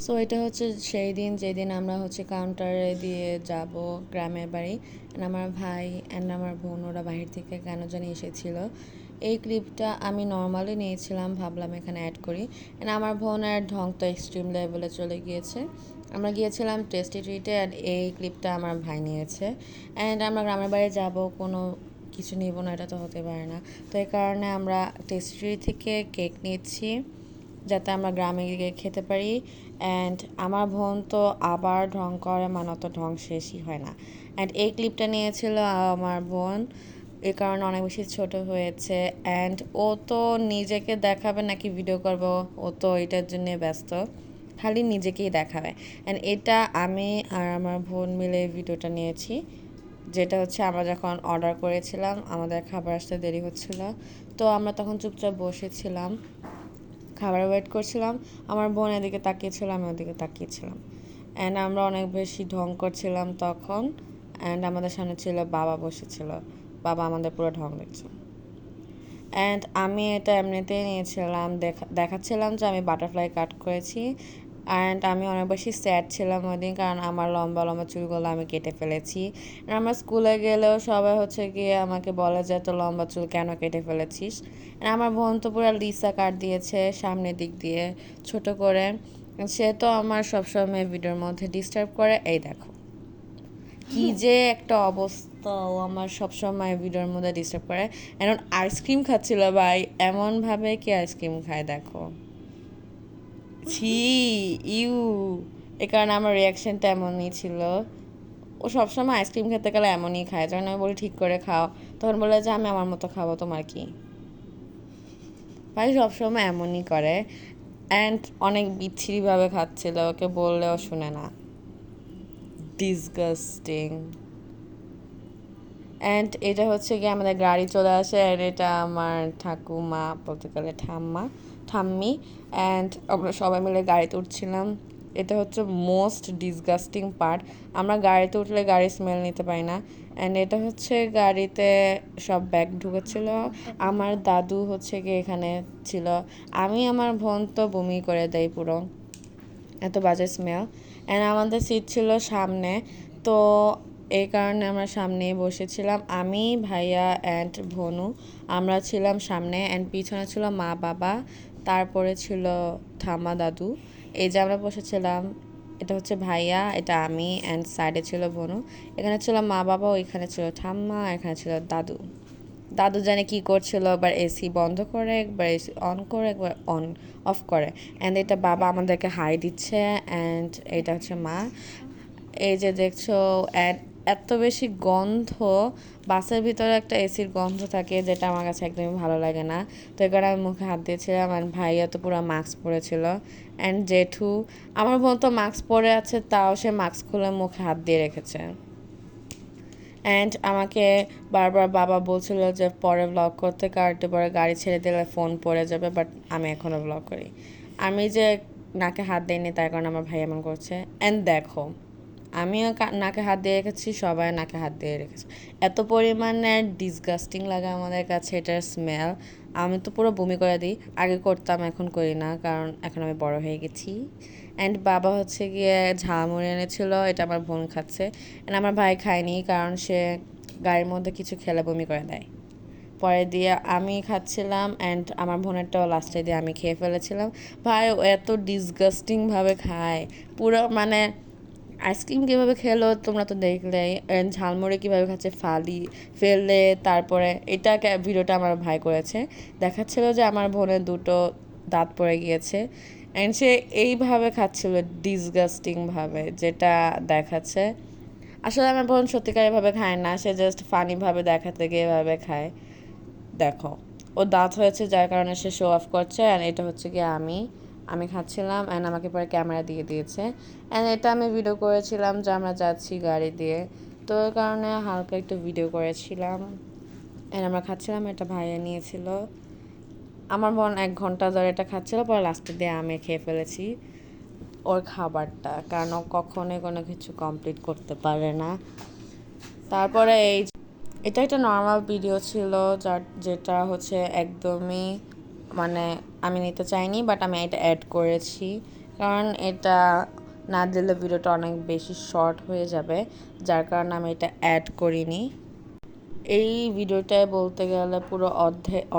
So এটা হচ্ছে সেই দিন যেদিন আমরা হচ্ছে কাউন্টারে দিয়ে যাব গ্রামের বাড়ি। অ্যান্ড আমার ভাই অ্যান্ড আমার বোন ওরা বাহির থেকে কেন জানি এসেছিল। এই ক্লিপটা আমি নর্মালি নিয়েছিলাম, ভাবলাম এখানে অ্যাড করি। অ্যান্ড আমার বোনের ঢং তো এক্সট্রিম লেভেলে চলে গিয়েছে। আমরা গিয়েছিলাম টেস্টি ট্রিটে অ্যান্ড এই ক্লিপটা আমার ভাই নিয়েছে। অ্যান্ড আমরা গ্রামের বাড়ি যাব, কোনো কিছু নিব না, এটা তো হতে পারে না। তো এই কারণে আমরা টেস্টি ট্রিট থেকে কেক নিচ্ছি যাতে আমরা গ্রামে গিয়ে খেতে পারি। অ্যান্ড আমার বোন তো আবার ঢং করে, মানে তো ঢং শেষই হয় না। অ্যান্ড এই ক্লিপটা নিয়েছিল আমার বোন, এ কারণে অনেক বেশি ছোট হয়েছে। অ্যান্ড ও তো নিজেকে দেখাবে নাকি ভিডিও করব, ও তো এটার জন্য ব্যস্ত, খালি নিজেকেই দেখাবে। অ্যান্ড এটা আমি আর আমার বোন মিলে ভিডিওটা নিয়েছি, যেটা হচ্ছে আমরা যখন অর্ডার করেছিলাম আমাদের খাবার আসতে দেরি হচ্ছিল, তো আমরা তখন চুপচাপ বসেছিলাম, খাবার ওয়েট করছিলাম। আমার বোন এদিকে তাকিয়েছিল, আমি ওদিকে তাকিয়েছিলাম। অ্যান্ড আমরা অনেক বেশি ঢং করছিলাম তখন। অ্যান্ড আমাদের সামনে ছিল বাবা বসেছিল, বাবা আমাদের পুরো ঢং দেখছে। অ্যান্ড আমি এটা এমনিতেই নিয়েছিলাম, দেখাচ্ছিলাম যে আমি বাটারফ্লাই কাট করেছি। অ্যান্ড আমি অনেক বেশি স্যাড ছিলাম ওই দিন, কারণ আমার লম্বা লম্বা চুলগুলো আমি কেটে ফেলেছি। আমার স্কুলে গেলেও সবাই হচ্ছে গিয়ে আমাকে বলে যে এত লম্বা চুল কেন কেটে ফেলেছিস। আমার বোন তো পুরো লিসা কাট দিয়েছে সামনের দিক দিয়ে ছোট করে। সে তো আমার সবসময় ভিডিওর মধ্যে ডিস্টার্ব করে, এই দেখো কি যে একটা অবস্থা, ও আমার সবসময় ভিডিওর মধ্যে ডিস্টার্ব করে। এখন আইসক্রিম খাচ্ছিল ভাই, এমনভাবে কি আইসক্রিম খায় দেখো, ছি, ইউ। এ কারণে আমার রিয়াকশনটা এমনই ছিল। ও সবসময় আইসক্রিম খেতে গেলে এমনই খায়, যখন আমি বলি ঠিক করে খাও তখন বলে যে আমি আমার মতো খাবো, তোমার কি। ভাই সবসময় এমনই করে। অ্যান্ড অনেক বিচ্ছিরিভাবে খাচ্ছিল, ওকে বললেও শুনে না, ডিসগাস্টিং। অ্যান্ড এটা হচ্ছে গিয়ে আমাদের গাড়ি চলে আসে, অ্যান্ড এটা আমার ঠাকুমা বলতে গেলে ঠাম্মি। অ্যান্ড আমরা সবাই মিলে গাড়িতে উঠছিলাম। এটা হচ্ছে মোস্ট ডিসগাস্টিং পার্ট, আমরা গাড়িতে উঠলে গাড়ির স্মেল নিতে পারি না। অ্যান্ড এটা হচ্ছে গাড়িতে সব ব্যাগ ঢুকেছিল, আমার দাদু হচ্ছে গিয়ে এখানে ছিল। আমি আমার বোন তো বমি করে দেয় পুরো, এত বাজে স্মেল। অ্যান্ড আমাদের সিট ছিল সামনে, তো এই কারণে আমরা সামনেই বসেছিলাম, আমি ভাইয়া অ্যান্ড ভনু, আমরা ছিলাম সামনে। অ্যান্ড পিছনে ছিল মা বাবা, তারপরে ছিল ঠাম্মা দাদু। এই যে আমরা বসেছিলাম, এটা হচ্ছে ভাইয়া, এটা আমি, অ্যান্ড সাইডে ছিল ভনু। এখানে ছিল মা বাবা, এখানে ছিল ঠাম্মা, এখানে ছিল দাদু। দাদু জানে কি করছিল, একবার এসি বন্ধ করে, একবার এসি অন করে, একবার অন অফ করে। অ্যান্ড এটা বাবা আমাদেরকে হাই দিচ্ছে, অ্যান্ড এটা হচ্ছে মা। এই যে দেখছো, অ্যান্ড এত বেশি গন্ধ, বাসের ভিতরে একটা এসির গন্ধ থাকে যেটা আমার কাছে একদমই ভালো লাগে না। তো এবার আমি মুখে হাত দিয়েছিলাম, আর ভাইয়া তো পুরো মাস্ক পরেছিল। অ্যান্ড জেঠু, আমার বোন তো মাস্ক পরে আছে, তাও সে মাস্ক খুলে মুখে হাত দিয়ে রেখেছে। অ্যান্ড আমাকে বারবার বাবা বলছিল যে পরে ব্লগ করতে, কারণ পরে গাড়ি ছেড়ে দিলে ফোন পড়ে যাবে, বাট আমি এখনও ব্লগ করি। আমি যে নাকে হাত দিইনি তার কারণে আমার ভাই এমন করছে। অ্যান্ড দেখো, আমিও নাকে হাত দিয়ে রেখেছি, সবাই নাকে হাত দিয়ে রেখেছে। এত পরিমাণে ডিসগাস্টিং লাগে আমাদের কাছে এটার স্মেল, আমি তো পুরো বমি করে দিই। আগে করতাম, এখন করি না, কারণ এখন আমি বড় হয়ে গেছি। অ্যান্ড বাবা হচ্ছে গিয়ে ঝালমুড়ি এনেছিল, এটা আমার বোন খাচ্ছে। অ্যান্ড আমার ভাই খায়নি, কারণ সে গাড়ির মধ্যে কিছু খেলে বমি করে দেয়। পরে দিয়ে আমি খাচ্ছিলাম, অ্যান্ড আমার বোনেরটাও লাস্টে দিয়ে আমি খেয়ে ফেলেছিলাম। ভাই ও এত ডিসগাস্টিংভাবে খায়, পুরো মানে আইসক্রিম কীভাবে খেলো তোমরা তো দেখলেই, ঝালমুড়ি কীভাবে খাচ্ছে ফেললে। তারপরে এটা ভিডিওটা আমার ভাই করেছে, দেখাচ্ছিল যে আমার বোনের দুটো দাঁত পড়ে গিয়েছে, অ্যান্ড সে এইভাবে খাচ্ছিল ডিসগাস্টিংভাবে, যেটা দেখাচ্ছে। আসলে আমার বোন সত্যিকার এভাবে খায় না, সে জাস্ট ফানিভাবে দেখাতে গিয়ে এভাবে খায়। দেখো, ও দাঁত হয়েছে যার কারণে সে শো অফ করছে। অ্যান্ড এটা হচ্ছে কি আমি খাচ্ছিলাম, অ্যান্ড আমাকে পরে ক্যামেরা দিয়ে দিয়েছে। অ্যান্ড এটা আমি ভিডিও করেছিলাম যে আমরা যাচ্ছি গাড়ি দিয়ে, তো ওই কারণে হালকা একটু ভিডিও করেছিলাম। অ্যান্ড আমরা খাচ্ছিলাম, এটা ভাইয়া নিয়েছিল। আমার বোন 1 ঘন্টা ধরে এটা খাচ্ছিল, পরে লাস্টে দিয়ে আমি খেয়ে ফেলেছি ওর খাবারটা, কারণ ও কখনোই কোনো কিছু কমপ্লিট করতে পারে না। তারপরে এটা একটা নর্মাল ভিডিও ছিল, যেটা হচ্ছে একদমই মানে আমি নিতে চাইনি, বাট আমি এটা অ্যাড করেছি, কারণ এটা না দিলে ভিডিওটা অনেক বেশি শর্ট হয়ে যাবে, যার কারণে আমি এটা অ্যাড করিনি। এই ভিডিওটায় বলতে গেলে পুরো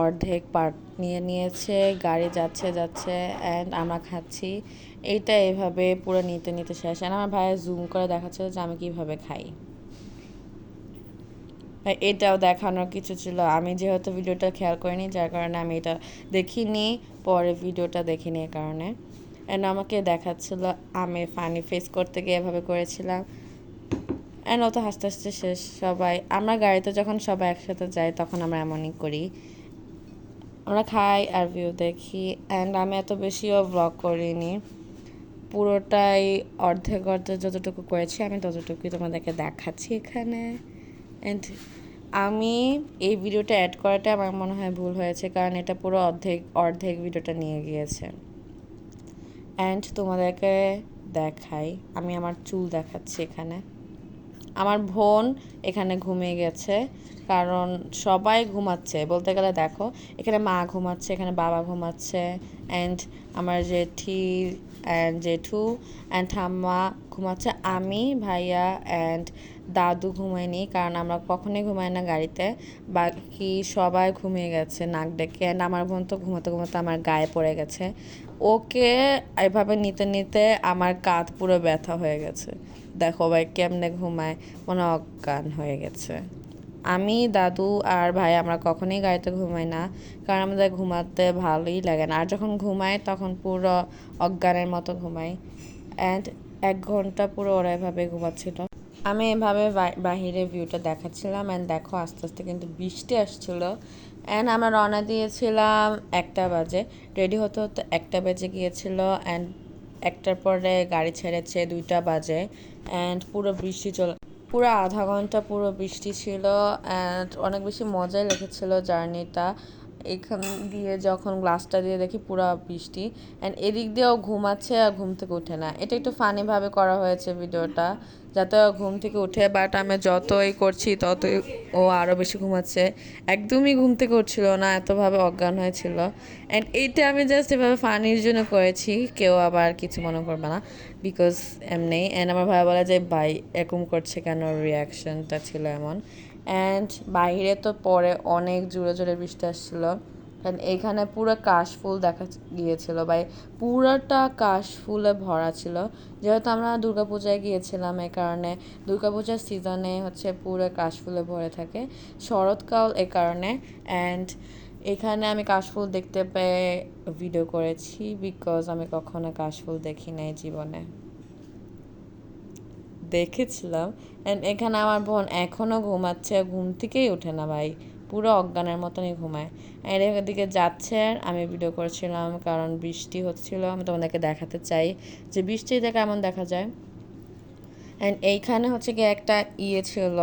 অর্ধেক পার্ট নিয়ে নিয়েছে। গাড়ি যাচ্ছে অ্যান্ড আমরা খাচ্ছি। এইটা এভাবে পুরো নিতে নিতে শেষ। আর আমার ভাইয়া জুম করে দেখাচ্ছিল যে আমি কীভাবে খাই। এটাও দেখানোর কিছু ছিল, আমি যেহেতু ভিডিওটা খেয়াল করিনি যার কারণে আমি এটা দেখিনি, পরে ভিডিওটা দেখিনি এই কারণে। অ্যান্ড আমাকে দেখাচ্ছিল আমি ফানি ফেস করতে গিয়ে এভাবে করেছিলাম। অ্যান্ড ও তো হাসতে হাসতে শেষ। সবাই আমরা গাড়িতে যখন সবাই একসাথে যাই তখন আমরা এমনই করি, আমরা খাই আর ভিউ দেখি। অ্যান্ড আমি এত বেশিও ব্লগ করিনি, পুরোটাই অর্ধেক যতটুকু করেছি আমি ততটুকুই তোমাদেরকে দেখাচ্ছি এখানে। অ্যান্ড আমি এই ভিডিওটা অ্যাড করাটা আমার মনে হয় ভুল হয়েছে, কারণ এটা পুরো অর্ধেক ভিডিওটা নিয়ে গিয়েছে। অ্যান্ড তোমাদেরকে দেখাই, আমি আমার চুল দেখাচ্ছি এখানে। আমার বোন এখানে ঘুমিয়ে গেছে, কারণ সবাই ঘুমাচ্ছে বলতে গেলে। দেখো এখানে মা ঘুমাচ্ছে, এখানে বাবা ঘুমাচ্ছে, অ্যান্ড আমার জেঠু অ্যান্ড ঠাম্মা ঘুমাচ্ছে। আমি, ভাইয়া অ্যান্ড দাদু ঘুমায়নি, কারণ আমরা কখনোই ঘুমাই না গাড়িতে। বাকি সবাই ঘুমিয়ে গেছে নাক ডেকে। অ্যান্ড আমার বোন তো ঘুমাতে ঘুমাতে আমার গায়ে পড়ে গেছে। ওকে এভাবে নিতে নিতে আমার কাঁধ পুরো ব্যথা হয়ে গেছে। দেখো ভাই কেমনে ঘুমায়, মনে অজ্ঞান হয়ে গেছে। আমি, দাদু আর ভাই আমরা কখনোই গাড়িতে ঘুমাই না, কারণ আমাদের ঘুমাতে ভালোই লাগে না। আর যখন ঘুমাই তখন পুরো অজ্ঞানের মতো ঘুমাই। অ্যান্ড 1 ঘন্টা পুরো ওরা এভাবে ঘুমাচ্ছিল। আমি এভাবে বাহিরে ভিউটা দেখাচ্ছিলাম। অ্যান্ড দেখো আস্তে আস্তে কিন্তু বৃষ্টি আসছিলো। অ্যান্ড আমরা রওনা দিয়েছিলাম 1টা বাজে, রেডি হতে হতে 1টা বেজে গিয়েছিল। অ্যান্ড 1টার পরে গাড়ি ছেড়েছে 2টা বাজে। অ্যান্ড পুরো আধা ঘন্টা পুরো বৃষ্টি ছিল। অ্যান্ড অনেক বেশি মজাই লেগেছিলো জার্নিটা। এখান দিয়ে যখন গ্লাসটা দিয়ে দেখি পুরো বৃষ্টি, অ্যান্ড এদিক দিয়েও ঘুমাচ্ছে আর ঘুম থেকে ওঠে না। এটা একটু ফানিভাবে করা হয়েছে ভিডিওটা, যাতে ঘুম থেকে উঠে। বাট আমি যতই করছি ততই ও আরও বেশি ঘুমাচ্ছে, একদমই ঘুম থেকে উঠছিল না, এতভাবে অজ্ঞান হয়েছিল। অ্যান্ড এইটা আমি জাস্ট এভাবে ফানির জন্য করেছি, কেউ আবার কিছু মনে করবে না, বিকজ এমনি। অ্যান্ড আমার ভাই বলে যে ভাই এরকম করছে কেন, রিয়াকশনটা ছিল এমন। অ্যান্ড বাইরে তো পরে অনেক জোরে জোরে বৃষ্টি আসছিলো। অ্যান্ড এইখানে পুরো কাশফুল দেখা গিয়েছিল ভাই, পুরোটা কাশফুলে ভরা ছিল। যেহেতু আমরা দুর্গাপূজায় গিয়েছিলাম, এই কারণে দুর্গাপূজার সিজনে হচ্ছে পুরো কাশফুলে ভরে থাকে, শরৎকাল এই কারণে। অ্যান্ড এখানে আমি কাশফুল দেখতে পেয়ে ভিডিও করেছি, বিকজ আমি কখনো কাশফুল দেখি নাই জীবনে, দেখেছিলাম। অ্যান্ড এখানে আমার বোন এখনও ঘুমাচ্ছে, ঘুম থেকেই ওঠে না ভাই, পুরো অজ্ঞানের মতনই ঘুমায়। আর এদিকে যাচ্ছে আর আমি ভিডিও করছিলাম, কারণ বৃষ্টি হচ্ছিল। আমি তোমাদেরকে দেখাতে চাই যে বৃষ্টিতে কেমন দেখা যায়। অ্যান্ড এইখানে হচ্ছে গিয়ে একটা ছিল,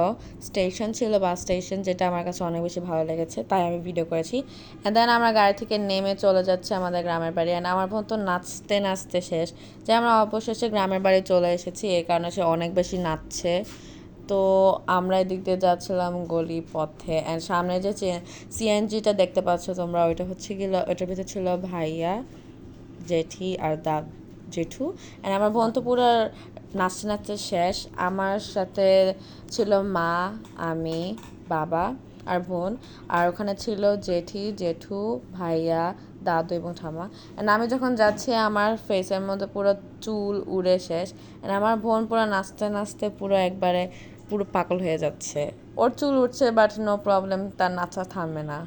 স্টেশন ছিল, বাস স্টেশন, যেটা আমার কাছে অনেক বেশি ভালো লেগেছে, তাই আমি ভিডিও করেছি। অ্যান্ড দেন আমরা গাড়ি থেকে নেমে চলে যাচ্ছে আমাদের গ্রামের বাড়ি। অ্যান্ড আমার বোন তো নাচতে নাচতে শেষ, যে আমরা অবশেষে গ্রামের বাড়ি চলে এসেছি, এই কারণে সে অনেক বেশি নাচছে। তো আমরা এদিক দিয়ে যাচ্ছিলাম গলি পথে। অ্যান্ড সামনে যে সিএনজিটা দেখতে পাচ্ছ তোমরা, ওইটা হচ্ছে গিয়ে ওইটার ভিতরে ছিল ভাইয়া, জেঠি আর জেঠু। অ্যান্ড আমার বোন তো পুরো নাচতে নাচতে শেষ। আমার সাথে ছিল মা, আমি, বাবা আর বোন। আর ওখানে ছিল জেঠু, ভাইয়া, দাদু এবং ঠাম্মা। অ্যান্ড আমি যখন যাচ্ছি আমার ফেসের মধ্যে পুরো চুল উড়ে শেষ। অ্যান্ড আমার বোন পুরো নাচতে নাচতে পুরো একবারে পুরো পাগল হয়ে যাচ্ছে। ওর চুল উঠছে বাট নো প্রবলেম, তার নাচা থামবে না,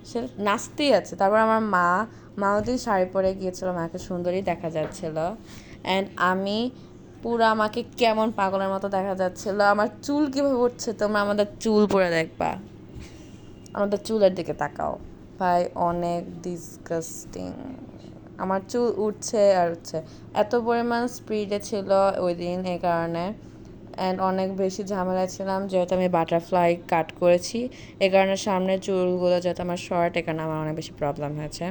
সে নাচতেই আছে। তারপর আমার মাও দিন শাড়ি পরে গিয়েছিল, মাকে সুন্দরী দেখা যাচ্ছিল। অ্যান্ড আমি পুরো, আমাকে কেমন পাগলের মতো দেখা যাচ্ছিল। আমার চুল কীভাবে উঠছে তোমরা আমাদের চুল পরে দেখবা, আমাদের চুলের দিকে তাকাও ভাই, অনেক ডিসগাস্টিং। আমার চুল উঠছে আর উঠছে, এত পরিমাণ স্পিডে ছিল ওই দিন, এই কারণে। অ্যান্ড অনেক বেশি ঝামেলায় ছিলাম, যেহেতু আমি বাটারফ্লাই কাট করেছি, এই কারণে সামনের চুলগুলো যেহেতু আমার শর্ট, এই কারণে আমার অনেক বেশি প্রবলেম হয়েছে।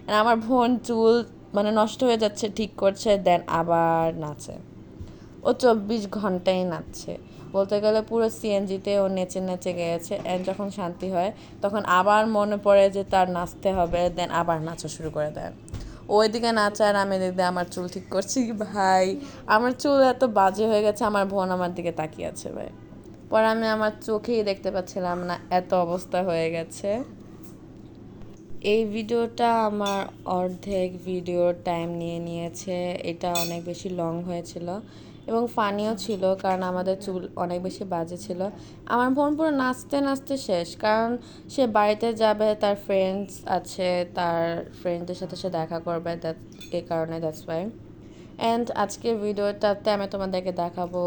অ্যান্ড আমার বোন চুল মানে নষ্ট হয়ে যাচ্ছে ঠিক করছে, দেন আবার নাচে। ও 24 ঘন্টাই নাচছে বলতে গেলে, পুরো সিএনজিতে ও নেচে নেচে গিয়েছে। অ্যান্ড যখন শান্তি হয় তখন আবার মনে পড়ে যে তার নাচতে হবে, দেন আবার নাচা শুরু করে দেয়। ওইদিকে নাচা আর আমি এদিক দিয়ে আমার চুল ঠিক করছি। ভাই আমার চুল এত বাজে হয়ে গেছে, আমার বোন আমার দিকে তাকিয়ে আছে ভাই। পরে আমি আমার চোখেই দেখতে পাচ্ছিলাম না, এত অবস্থা হয়ে গেছে। এই ভিডিওটা আমার অর্ধেক ভিডিওর টাইম নিয়ে নিয়েছে। এটা অনেক বেশি লং হয়েছিল এবং ফানিও ছিল, কারণ আমাদের চুল অনেক বেশি বাজে ছিল। আমার বোন পুরো নাচতে নাচতে শেষ, কারণ সে বাড়িতে যাবে, তার ফ্রেন্ডস আছে, তার ফ্রেন্ডদের সাথে সে দেখা করবে, এই কারণে দ্যাটস ওয়াই। অ্যান্ড আজকে ভিডিওটাতে আমি তোমাদেরকে দেখাবো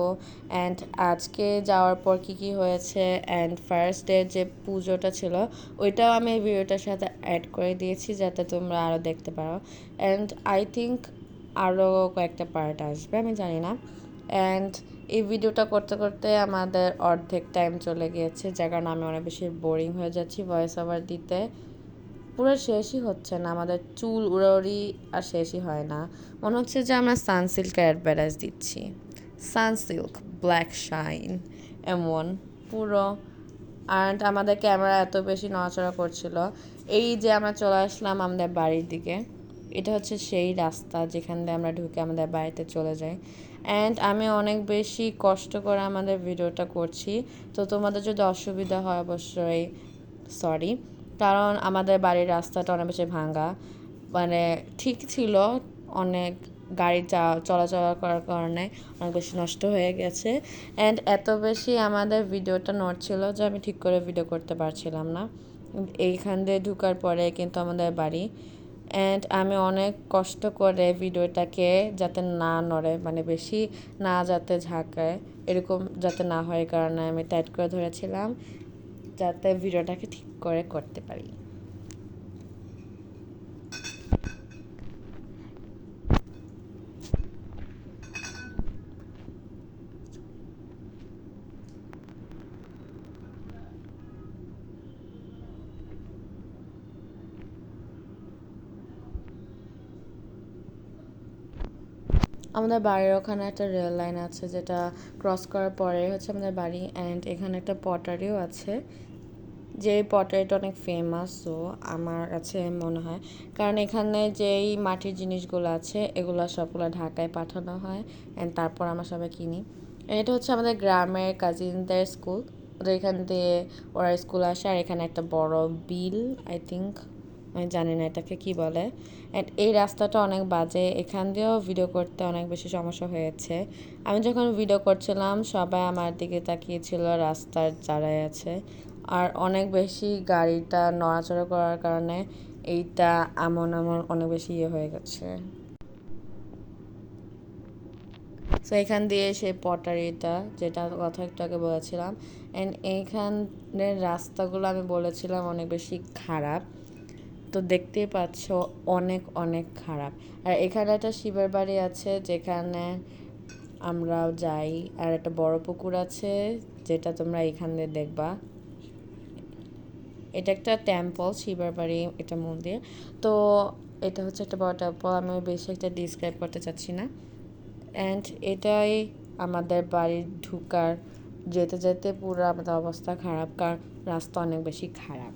অ্যান্ড আজকে যাওয়ার পর কী কী হয়েছে, অ্যান্ড ফার্স্ট ডে যে পুজোটা ছিল ওইটাও আমি এই ভিডিওটার সাথে অ্যাড করে দিয়েছি যাতে তোমরা আরও দেখতে পারো। অ্যান্ড আই থিঙ্ক আরও কয়েকটা পার্ট আসবে, আমি জানি না। অ্যান্ড এই ভিডিওটা করতে করতে আমাদের অর্ধেক টাইম চলে গিয়েছে, যার কারণে আমি অনেক বেশি বোরিং হয়ে যাচ্ছি ভয়েস ওভার দিতে। পুরো শেষই হচ্ছে না, আমাদের চুল উড়াউড়ি আর শেষই হয় না। মনে হচ্ছে যে আমরা সানসিল্কের অ্যাডভার্টাইজ দিচ্ছি, সানসিল্ক ব্ল্যাক শাইন এমন পুরো। আর আমাদের ক্যামেরা এত বেশি নড়াচড়া করছিল। এই যে আমরা চলে আসলাম আমাদের বাড়ির দিকে, এটা হচ্ছে সেই রাস্তা যেখান দিয়ে আমরা ঢুকে আমাদের বাড়িতে চলে যাই। অ্যান্ড আমি অনেক বেশি কষ্ট করে আমাদের ভিডিওটা করছি, তো তোমাদের যদি অসুবিধা হয় অবশ্যই সরি, কারণ আমাদের বাড়ির রাস্তাটা অনেক বেশি ভাঙা, মানে ঠিক ছিল, অনেক গাড়ি চলাচল করার কারণে অনেক বেশি নষ্ট হয়ে গেছে। অ্যান্ড এত বেশি আমাদের ভিডিওটা নড়ছিল যে আমি ঠিক করে ভিডিও করতে পারছিলাম না। এইখান দিয়ে ঢুকার পরে কিন্তু আমাদের বাড়ি, অ্যান্ড আমি অনেক কষ্ট করে ভিডিওটাকে যাতে না নড়ে, মানে বেশি না যাতে ঝাঁকায়, এরকম যাতে না হয় কারণে আমি টাইট করে ধরেছিলাম যাতে ভিডিওটাকে ঠিক করে করতে পারি। আমাদের বাড়ির ওখানে একটা রেল লাইন আছে, যেটা ক্রস করার পরে হচ্ছে আমাদের বাড়ি। অ্যান্ড এখানে একটা পটারিও আছে, যে পটারিটা অনেক ফেমাস, সো আমার কাছে মনে হয়, কারণ এখানে যেই মাটির জিনিসগুলো আছে এগুলো সবগুলো ঢাকায় পাঠানো হয়, অ্যান্ড তারপর আমরা সবাই কিনি। এটা হচ্ছে আমাদের গ্রামের কাজিনদের স্কুল, ওদের এখান দিয়ে ওরা স্কুল আসে। আর এখানে একটা বড় বিল, আই থিঙ্ক, আমি জানি না এটাকে কি বলে। অ্যান্ড এই রাস্তাটা অনেক বাজে, এখান দিয়েও ভিডিও করতে অনেক বেশি সমস্যা হয়েছে। আমি যখন ভিডিও করছিলাম সবাই আমার দিকে তাকিয়েছিল, রাস্তার যারাই আছে। আর অনেক বেশি গাড়িটা নড়াচড়া করার কারণে এইটা এমন অনেক বেশি হয়ে গেছে। সো এখান দিয়ে সেই পটারিটা, যেটা কথা একটু আগে বলেছিলাম, অ্যান্ড এইখানের রাস্তাগুলো আমি বলেছিলাম অনেক বেশি খারাপ, তো দেখতেই পাচ্ছ অনেক অনেক খারাপ। আর এখানে একটা শিবের বাড়ি আছে যেখানে আমরাও যাই, আর একটা বড় পুকুর আছে যেটা তোমরা এখান দিয়ে দেখবা। এটা একটা টেম্পল, শিবের বাড়ি, এটা মন্দির। তো এটা হচ্ছে একটা বড় টেম্পল, আমি বেশি একটা ডিসক্রাইব করতে চাচ্ছি না। অ্যান্ড এটাই আমাদের বাড়ি ঢুকার, যেতে যেতে পুরো আমাদের অবস্থা খারাপ, কারণ রাস্তা অনেক বেশি খারাপ।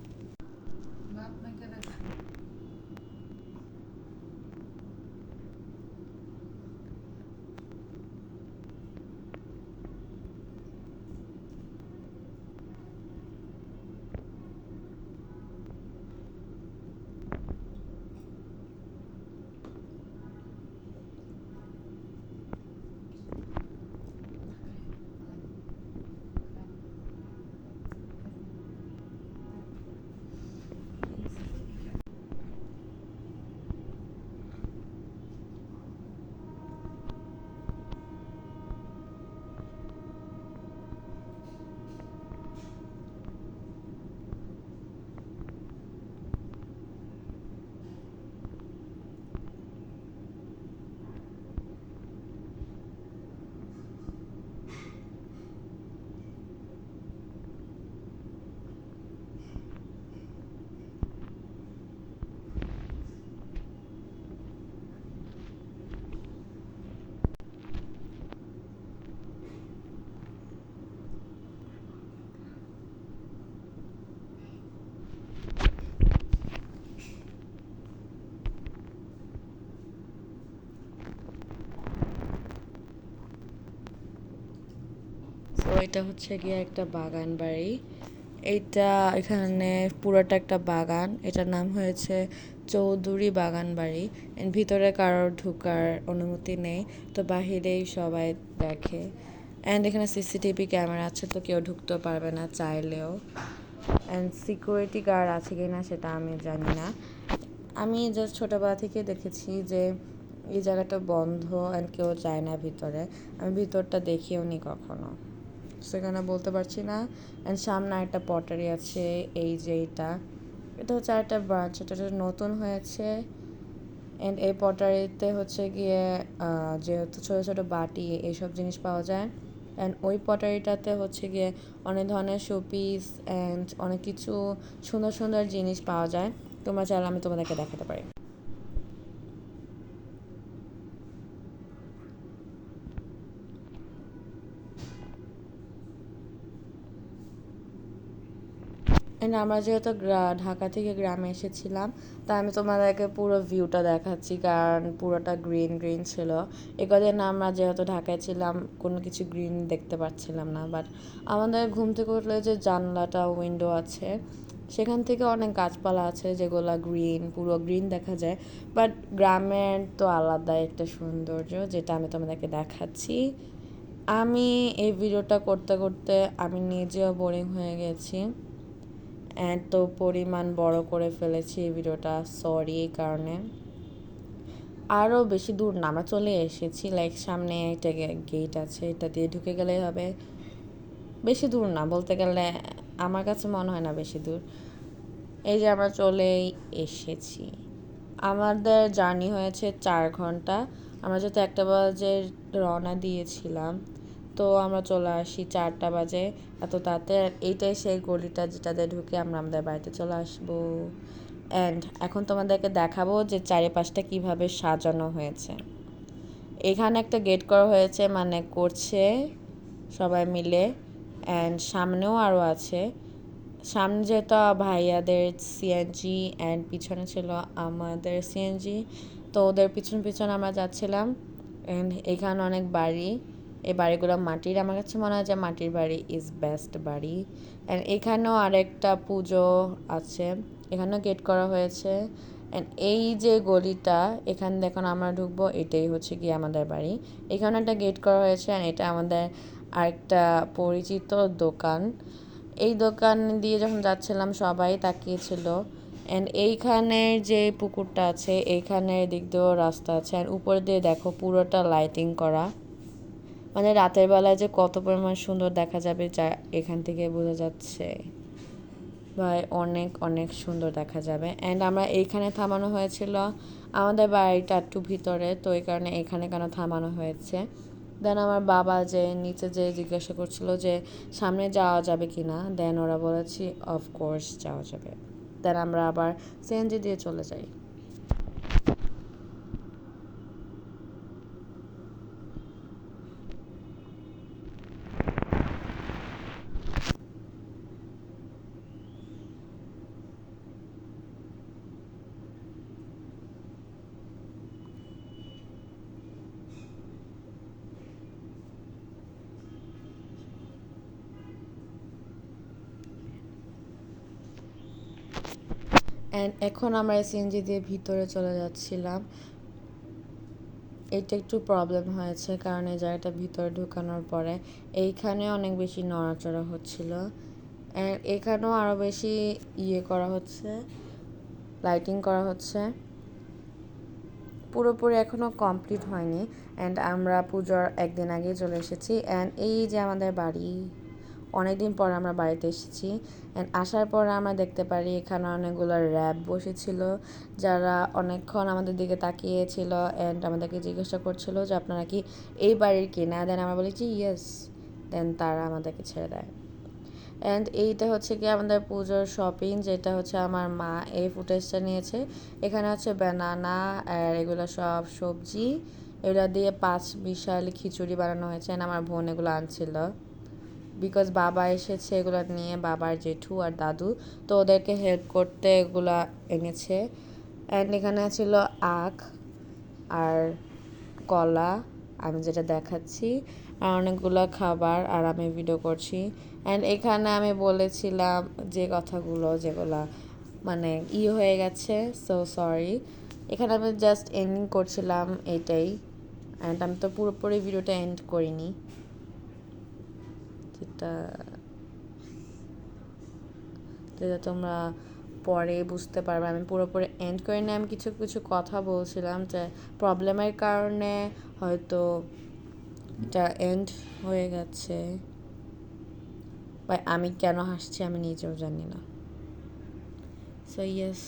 এটা হচ্ছে গিয়ে একটা বাগান বাড়ি। এইটা এখানে পুরোটা একটা বাগান। এটার নাম হয়েছে চৌধুরী বাগান বাড়ি। ভিতরে কারোর ঢোকার অনুমতি নেই, তো বাহিরেই সবাই দেখে। অ্যান্ড এখানে সিসিটিভি ক্যামেরা আছে, তো কেউ ঢুকতেও পারবে না চাইলেও। অ্যান্ড সিকিউরিটি গার্ড আছে কি না সেটা আমি জানি না। আমি জাস্ট ছোটোবেলা থেকে দেখেছি যে এই জায়গাটা বন্ধ অ্যান্ড কেউ যায় না ভিতরে। আমি ভিতরটা দেখিও নি কখনো, সেখানে বলতে পারছি না। অ্যান্ড সামনে একটা পটারি আছে, এই যে এটা হচ্ছে একটা ব্রাঞ্চ, এটা নতুন হয়েছে। অ্যান্ড এই পটারিতে হচ্ছে গিয়ে যেহেতু ছোটো ছোটো বাটি এইসব জিনিস পাওয়া যায়। অ্যান্ড ওই পটারিটাতে হচ্ছে গিয়ে অনেক ধরনের শোপিস অ্যান্ড অনেক কিছু সুন্দর সুন্দর জিনিস পাওয়া যায়। তোমরা চাইলে আমি তোমাদেরকে দেখাতে পারি। অ্যান্ড আমরা যেহেতু ঢাকা থেকে গ্রামে এসেছিলাম, তাই আমি তোমাদেরকে পুরো ভিউটা দেখাচ্ছি, কারণ পুরোটা গ্রিন গ্রিন ছিল। এ কদিন আমরা যেহেতু ঢাকায় ছিলাম কোনো কিছু গ্রিন দেখতে পাচ্ছিলাম না, বাট আমাদের ঘুম থেকে উঠলে যে জানলাটা উইন্ডো আছে সেখান থেকে অনেক গাছপালা আছে যেগুলো গ্রিন, পুরো গ্রিন দেখা যায়। বাট গ্রামের তো আলাদা একটা সৌন্দর্য, যেটা আমি তোমাদেরকে দেখাচ্ছি। আমি এই ভিডিওটা করতে করতে আমি নিজেও বোরিং হয়ে গেছি, এত পরিমাণ বড় করে ফেলেছি এই ভিডিওটা, সরি। এই কারণে আরও বেশি দূর না, আমরা চলে এসেছি। লাইক সামনে একটা গেট আছে, এটা দিয়ে ঢুকে গেলেই হবে। বেশি দূর না, বলতে গেলে আমার কাছে মনে হয় না বেশি দূর। এই যে আমরা চলেই এসেছি। আমাদের জার্নি হয়েছে 4 ঘন্টা। আমরা যেহেতু 1টা বাজে রওনা দিয়েছিলাম, তো আমরা চলে আসি 4টা বাজে। এত তাড়াতাড়ি এইটাই সেই গলিটা যেটাতে ঢুকে আমরা আমাদের বাড়িতে চলে আসবো। অ্যান্ড এখন তোমাদেরকে দেখাবো যে চারিপাশটা কিভাবে সাজানো হয়েছে। এখানে একটা গেট করা হয়েছে, মানে করছে সবাই মিলে। অ্যান্ড সামনেও আরও আছে। সামনে যেহেতু ভাইয়াদের সিএনজি অ্যান্ড পিছনে ছিল আমাদের সিএনজি, তো ওদের পিছন পিছন আমরা যাচ্ছিলাম। অ্যান্ড এখানে অনেক বাড়ি, এই বাড়িগুলো মাটির। আমার কাছে মনে হয় যে মাটির বাড়ি ইজ বেস্ট বাড়ি। অ্যান্ড এখানেও আরেকটা পুজো আছে, এখানেও গেট করা হয়েছে। অ্যান্ড এই যে গলিটা এখানে দেখুন আমরা ঢুকবো, এটাই হচ্ছে কি আমাদের বাড়ি। এখানে একটা গেট করা হয়েছে, অ্যান্ড এটা আমাদের আরেকটা পরিচিত দোকান। এই দোকান দিয়ে যখন যাচ্ছিলাম সবাই তাকিয়েছিল। অ্যান্ড এইখানের যে পুকুরটা আছে এইখানের দিক দিয়েও রাস্তা আছে, আর উপর দিয়ে দেখো পুরোটা লাইটিং করা, মানে রাতের বেলায় যে কত পরিমাণ সুন্দর দেখা যাবে যা এখান থেকে বোঝা যাচ্ছে ভাই, অনেক অনেক সুন্দর দেখা যাবে। অ্যান্ড আমরা এইখানে থামানো হয়েছিল, আমাদের বাড়িটা একটু ভিতরে, তো এই কারণে এখানে কেন থামানো হয়েছে। দেন আমার বাবা যে নিচে যে জিজ্ঞাসা করছিল যে সামনে যাওয়া যাবে কি না, দেন ওরা বলেছি অফকোর্স যাওয়া যাবে। দেন আমরা আবার সিএনজি দিয়ে চলে যাই। অ্যান্ড এখন আমরা সিএনজি দিয়ে ভিতরে চলে যাচ্ছিলাম। এটা একটু প্রবলেম হয়েছে, কারণ এই জায়গাটা ভিতরে ঢুকানোর পরে এইখানে অনেক বেশি নড়াচড়া হচ্ছিল। অ্যান্ড এখানেও আরও বেশি করা হচ্ছে, লাইটিং করা হচ্ছে। পুরোপুরি এখনও কমপ্লিট হয়নি। অ্যান্ড আমরা পুজোর একদিন আগেই চলে এসেছি। অ্যান্ড এই যে আমাদের বাড়ি, অনেকদিন পর আমরা বাড়িতে এসেছি। অ্যান্ড আসার পর আমরা দেখতে পারি এখানে অনেকগুলো র্যাব বসেছিল, যারা অনেকক্ষণ আমাদের দিকে তাকিয়েছিল অ্যান্ড আমাদেরকে জিজ্ঞাসা করছিল যে আপনারা কি এই বাড়ির কিনা। দেন আমরা বলেছি ইয়েস, দেন তারা আমাদেরকে ছেড়ে দেয়। অ্যান্ড এইটা হচ্ছে কি আমাদের পুজোর শপিং, যেটা হচ্ছে আমার মা এই ফুটেজটা নিয়েছে। এখানে হচ্ছে ব্যানানা আর এগুলো সব সবজি, এগুলো দিয়ে 5 বিশাল খিচুড়ি বানানো হয়েছে। অ্যান্ড আমার বোন এগুলো আনছিল বিকজ বাবা এসেছে এগুলো নিয়ে, বাবার জেঠু আর দাদু, তো ওদেরকে হেল্প করতে এগুলো এনেছে। অ্যান্ড এখানে ছিল আখ আর কলা আমি যেটা দেখাচ্ছি, আর অনেকগুলো খাবার, আর আমি ভিডিও করছি। অ্যান্ড এখানে আমি বলেছিলাম যে কথাগুলো যেগুলো মানে হয়ে গেছে, সো সরি। এখানে আমি জাস্ট এন্ডিং করছিলাম এটাই, অ্যান্ড আমি তো পুরোপুরি ভিডিওটা এন্ড করিনি, যেটা যেটা তোমরা পরে বুঝতে পারবে। আমি পুরোপুরি এন্ড করি না, আমি কিছু কিছু কথা বলছিলাম যে প্রবলেমের কারণে হয়তো এটা এন্ড হয়ে গেছে, বা আমি কেন হাসছি আমি নিজেও জানি না। সো ইয়েস,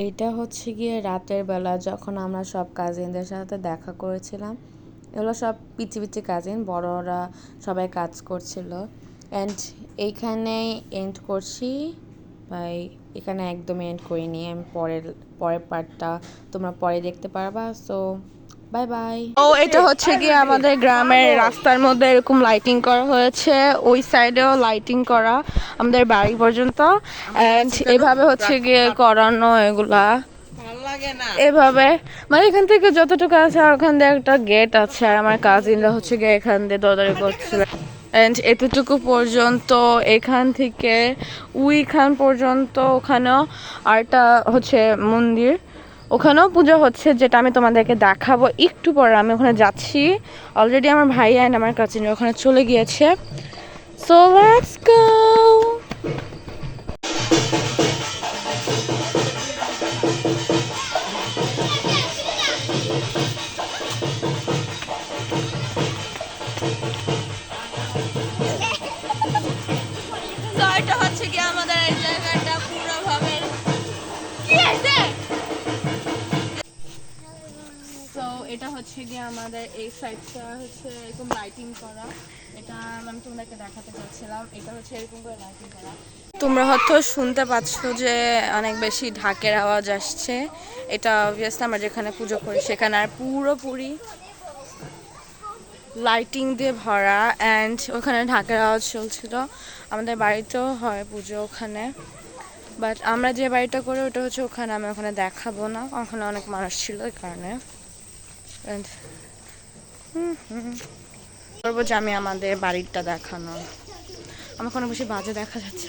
এটা হচ্ছে গিয়ে রাতের বেলা যখন আমরা সব কাজিনদের সাথে দেখা করেছিলাম। এগুলো সব পিচি পিচি কাজিন, বড়রা সবাই কাজ করছিল। অ্যান্ড এইখানেই এন্ড করছি ভাই, এখানে একদম এন্ড করিনি, আমি পরের পার্টটা তোমরা পরে দেখতে পারবা। So bye bye. ও এটা হচ্ছে গিয়ে আমাদের গ্রামের রাস্তার মধ্যে এরকম লাইটিং করা হয়েছে, ওই সাইডেও লাইটিং করা আমাদের বাড়ি পর্যন্ত। অ্যান্ড এভাবে হচ্ছে গিয়ে করানো এগুলা এভাবে, মানে এখান থেকে যতটুকু আছে, আর ওখান দিয়ে একটা গেট আছে, আর আমার কাজিনরা হচ্ছে গিয়ে এখান দিয়ে দৌড়াদৌড়ি করছিল। অ্যান্ড এতটুকু পর্যন্ত, এখান থেকে ওইখান পর্যন্ত, ওখানেও আরেকটা হচ্ছে মন্দির, ওখানেও পুজো হচ্ছে, যেটা আমি তোমাদেরকে দেখাবো একটু পরে। আমি ওখানে যাচ্ছি, অলরেডি আমার ভাই অ্যান্ড আমার কাজিনরা ওখানে চলে গিয়েছে। So let's go. এটা হচ্ছে কি আমাদের এই জায়গাটা পুরোভাবে, তো এটা হচ্ছে গিয়ে আমাদের এই সাইডটা হচ্ছে এরকম লাইটিং করা। এটা আমি তোমাদেরকে দেখাতে চাচ্ছিলাম, এটা হচ্ছে এরকম করে লাইটিং করা। তোমরা হয়তো শুনতে পাচ্ছ যে অনেক বেশি ঢাকের আওয়াজ আসছে। এটা অবভিয়াসলি আমরা যেখানে পুজো করি সেখানে, আর পুরোপুরি লাইটিং দিয়ে ভরা, অ্যান্ড ওখানে ঢাকের আওয়াজ চলছিল। আমাদের বাড়িতেও হয় পুজো ওখানে, বাট আমরা যে বাড়িটা করি ওটা হচ্ছে ওখানে, আমি ওখানে দেখাবো না, ওখানে অনেক মানুষ ছিল এই কারণে। করবো যে আমি আমাদের বাড়িটা দেখানো, আমার কোনো বেশি বাজে দেখা যাচ্ছে।